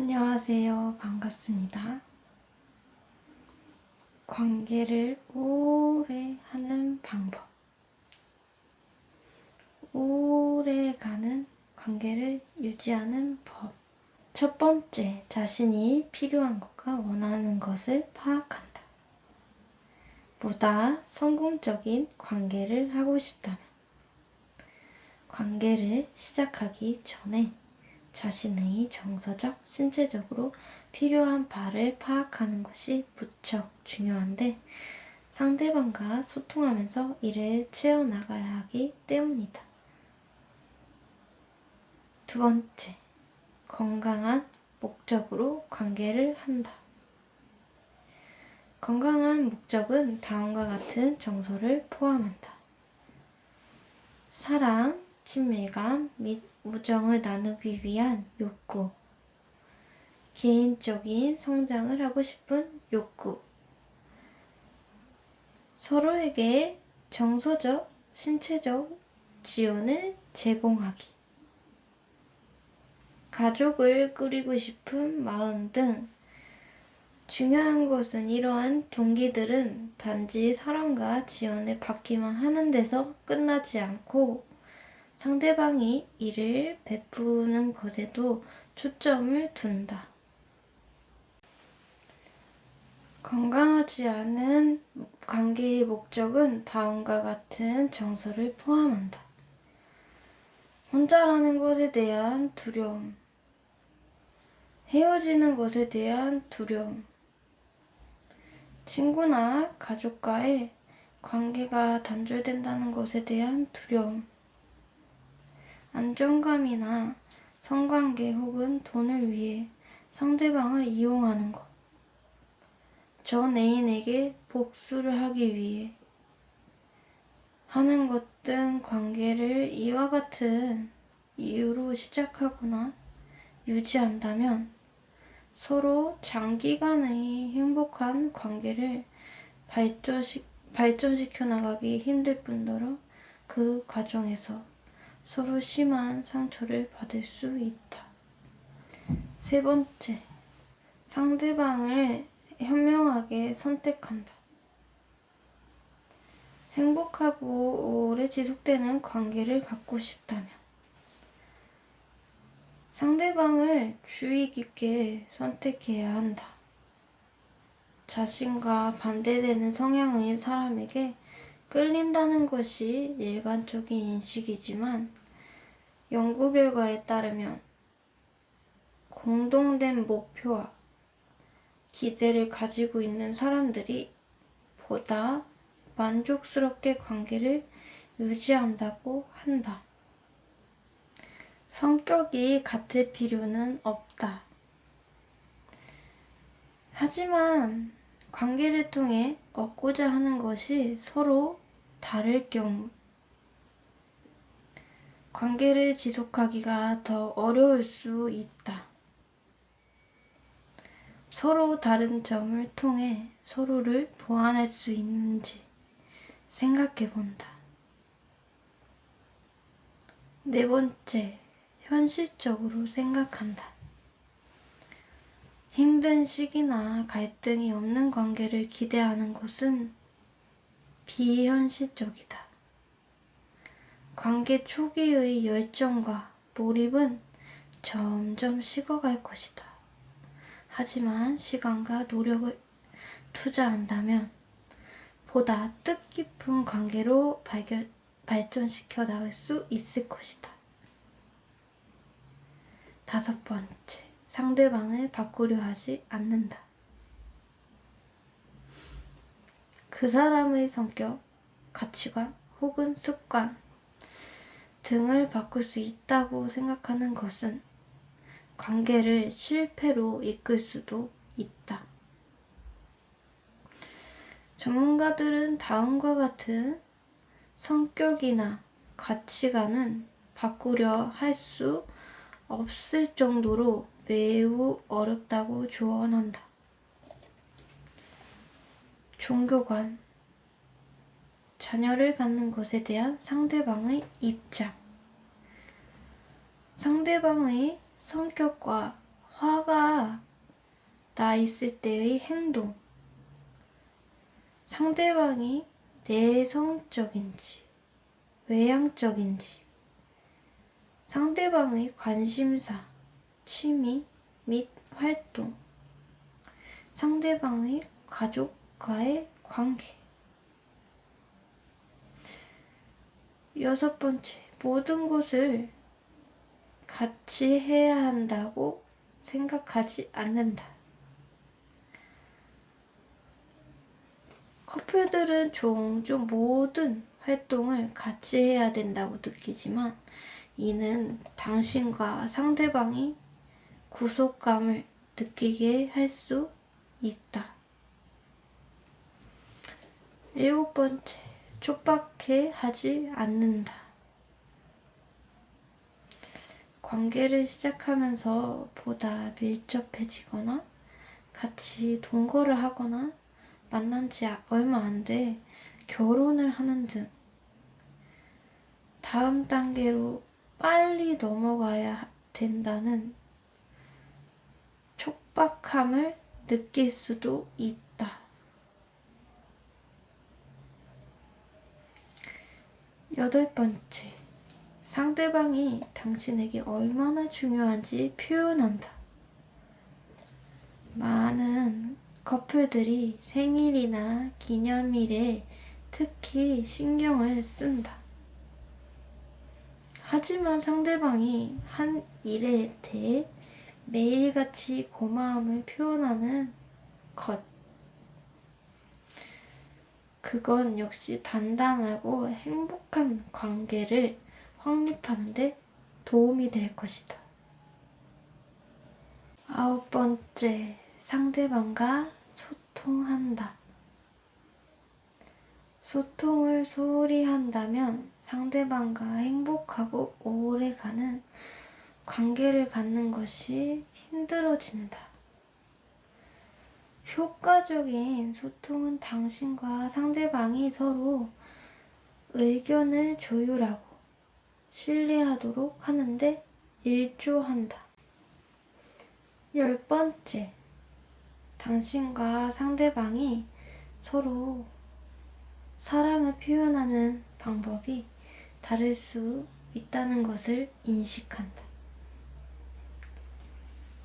안녕하세요. 반갑습니다. 관계를 오래 하는 방법. 오래가는 관계를 유지하는 법. 첫 번째, 자신이 필요한 것과 원하는 것을 파악한다. 보다 성공적인 관계를 하고 싶다면 관계를 시작하기 전에 자신의 정서적, 신체적으로 필요한 바를 파악하는 것이 무척 중요한데 상대방과 소통하면서 이를 채워나가야 하기 때문이다. 두 번째, 건강한 목적으로 관계를 한다. 건강한 목적은 다음과 같은 정서를 포함한다. 사랑, 친밀감 및 우정을 나누기 위한 욕구, 개인적인 성장을 하고 싶은 욕구, 서로에게 정서적, 신체적 지원을 제공하기, 가족을 꾸리고 싶은 마음 등 중요한 것은 이러한 동기들은 단지 사랑과 지원을 받기만 하는 데서 끝나지 않고 상대방이 이를 베푸는 것에도 초점을 둔다. 건강하지 않은 관계의 목적은 다음과 같은 정서를 포함한다. 혼자라는 것에 대한 두려움, 헤어지는 것에 대한 두려움, 친구나 가족과의 관계가 단절된다는 것에 대한 두려움, 안정감이나 성관계 혹은 돈을 위해 상대방을 이용하는 것, 전 애인에게 복수를 하기 위해 하는 것 등 관계를 이와 같은 이유로 시작하거나 유지한다면 서로 장기간의 행복한 관계를 발전시켜 나가기 힘들 뿐더러 그 과정에서 서로 심한 상처를 받을 수 있다. 세 번째, 상대방을 현명하게 선택한다. 행복하고 오래 지속되는 관계를 갖고 싶다면 상대방을 주의 깊게 선택해야 한다. 자신과 반대되는 성향의 사람에게 끌린다는 것이 일반적인 인식이지만 연구 결과에 따르면 공동된 목표와 기대를 가지고 있는 사람들이 보다 만족스럽게 관계를 유지한다고 한다. 성격이 같을 필요는 없다. 하지만 관계를 통해 얻고자 하는 것이 서로 다를 경우 관계를 지속하기가 더 어려울 수 있다. 서로 다른 점을 통해 서로를 보완할 수 있는지 생각해 본다. 네 번째, 현실적으로 생각한다. 힘든 시기나 갈등이 없는 관계를 기대하는 것은 비현실적이다. 관계 초기의 열정과 몰입은 점점 식어갈 것이다. 하지만 시간과 노력을 투자한다면 보다 뜻깊은 관계로 발전시켜 나갈 수 있을 것이다. 다섯 번째, 상대방을 바꾸려 하지 않는다. 그 사람의 성격, 가치관 혹은 습관 등을 바꿀 수 있다고 생각하는 것은 관계를 실패로 이끌 수도 있다. 전문가들은 다음과 같은 성격이나 가치관은 바꾸려 할 수 없을 정도로 매우 어렵다고 조언한다. 종교관, 자녀를 갖는 것에 대한 상대방의 입장, 상대방의 성격과 화가 나 있을 때의 행동, 상대방이 내성적인지 외향적인지, 상대방의 관심사, 취미 및 활동, 상대방의 가족과의 관계. 6번째, 모든 것을 같이 해야 한다고 생각하지 않는다. 커플들은 종종 모든 활동을 같이 해야 된다고 느끼지만 이는 당신과 상대방이 구속감을 느끼게 할 수 있다. 7번째, 촉박해 하지 않는다. 관계를 시작하면서 보다 밀접해지거나 같이 동거를 하거나 만난 지 얼마 안 돼 결혼을 하는 등 다음 단계로 빨리 넘어가야 된다는 촉박함을 느낄 수도 있다. 8번째, 상대방이 당신에게 얼마나 중요한지 표현한다. 많은 커플들이 생일이나 기념일에 특히 신경을 쓴다. 하지만 상대방이 한 일에 대해 매일같이 고마움을 표현하는 것. 그건 역시 단단하고 행복한 관계를 확립하는 데 도움이 될 것이다. 9번째, 상대방과 소통한다. 소통을 소홀히 한다면 상대방과 행복하고 오래가는 관계를 갖는 것이 힘들어진다. 효과적인 소통은 당신과 상대방이 서로 의견을 조율하고 신뢰하도록 하는데 일조한다. 10번째, 당신과 상대방이 서로 사랑을 표현하는 방법이 다를 수 있다는 것을 인식한다.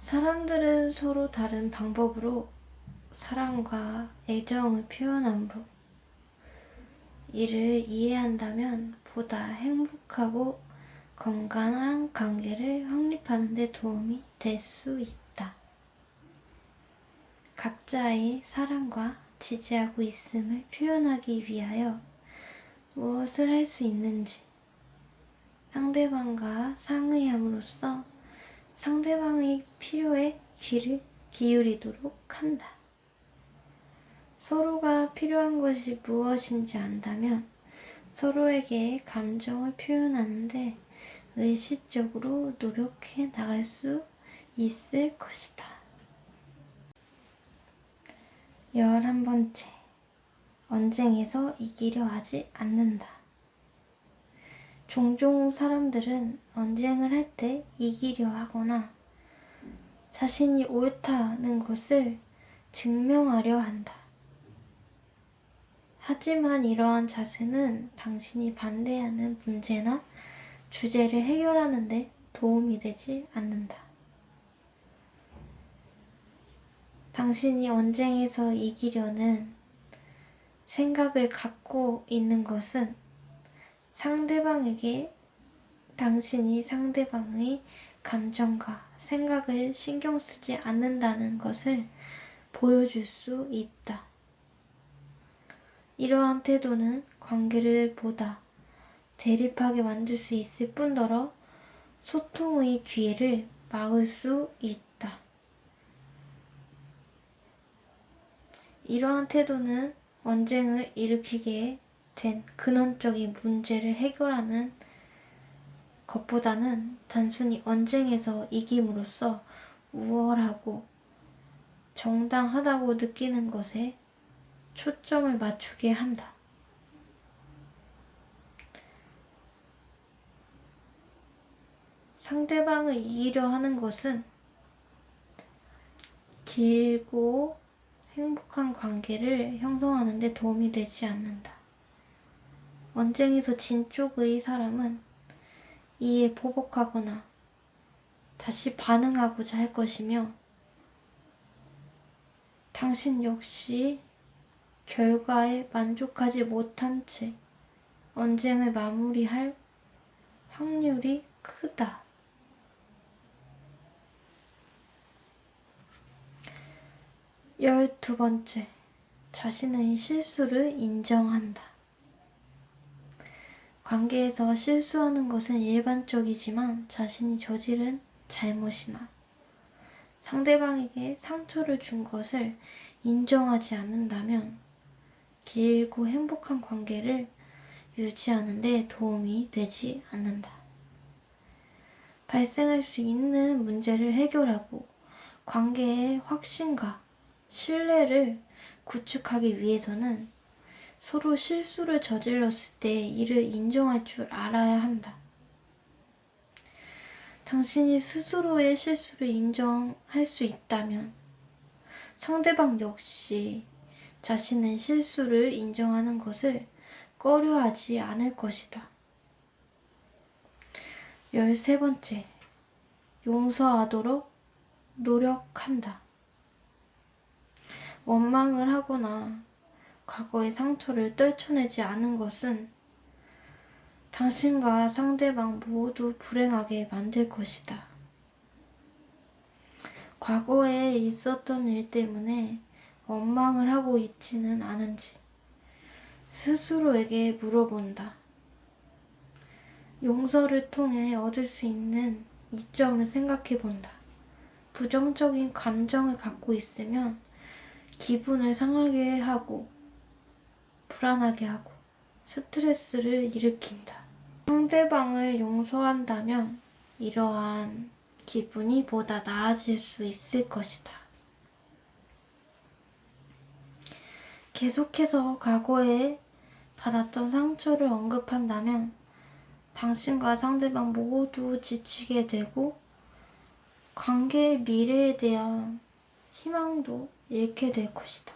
사람들은 서로 다른 방법으로 사랑과 애정을 표현하므로 이를 이해한다면 보다 행복하고 건강한 관계를 확립하는 데 도움이 될 수 있다. 각자의 사랑과 지지하고 있음을 표현하기 위하여 무엇을 할 수 있는지 상대방과 상의함으로써 상대방의 필요에 귀를 기울이도록 한다. 서로가 필요한 것이 무엇인지 안다면 서로에게 감정을 표현하는데 의식적으로 노력해 나갈 수 있을 것이다. 11번째, 언쟁에서 이기려 하지 않는다. 종종 사람들은 언쟁을 할 때 이기려 하거나 자신이 옳다는 것을 증명하려 한다. 하지만 이러한 자세는 당신이 반대하는 문제나 주제를 해결하는 데 도움이 되지 않는다. 당신이 언쟁에서 이기려는 생각을 갖고 있는 것은 상대방에게 당신이 상대방의 감정과 생각을 신경 쓰지 않는다는 것을 보여줄 수 있다. 이러한 태도는 관계를 보다 대립하게 만들 수 있을 뿐더러 소통의 기회를 막을 수 있다. 이러한 태도는 언쟁을 일으키게 된 근원적인 문제를 해결하는 것보다는 단순히 언쟁에서 이김으로써 우월하고 정당하다고 느끼는 것에 초점을 맞추게 한다. 상대방을 이기려 하는 것은 길고 행복한 관계를 형성하는 데 도움이 되지 않는다. 언쟁에서 진 쪽의 사람은 이에 보복하거나 다시 반응하고자 할 것이며 당신 역시 결과에 만족하지 못한 채 언쟁을 마무리할 확률이 크다. 12번째, 자신의 실수를 인정한다. 관계에서 실수하는 것은 일반적이지만 자신이 저지른 잘못이나 상대방에게 상처를 준 것을 인정하지 않는다면 길고 행복한 관계를 유지하는 데 도움이 되지 않는다. 발생할 수 있는 문제를 해결하고 관계의 확신과 신뢰를 구축하기 위해서는 서로 실수를 저질렀을 때 이를 인정할 줄 알아야 한다. 당신이 스스로의 실수를 인정할 수 있다면 상대방 역시 자신의 실수를 인정하는 것을 꺼려하지 않을 것이다. 13번째, 용서하도록 노력한다. 원망을 하거나 과거의 상처를 떨쳐내지 않은 것은 당신과 상대방 모두 불행하게 만들 것이다. 과거에 있었던 일 때문에 원망을 하고 있지는 않은지 스스로에게 물어본다. 용서를 통해 얻을 수 있는 이점을 생각해 본다. 부정적인 감정을 갖고 있으면 기분을 상하게 하고 불안하게 하고 스트레스를 일으킨다. 상대방을 용서한다면 이러한 기분이 보다 나아질 수 있을 것이다. 계속해서 과거에 받았던 상처를 언급한다면 당신과 상대방 모두 지치게 되고 관계의 미래에 대한 희망도 잃게 될 것이다.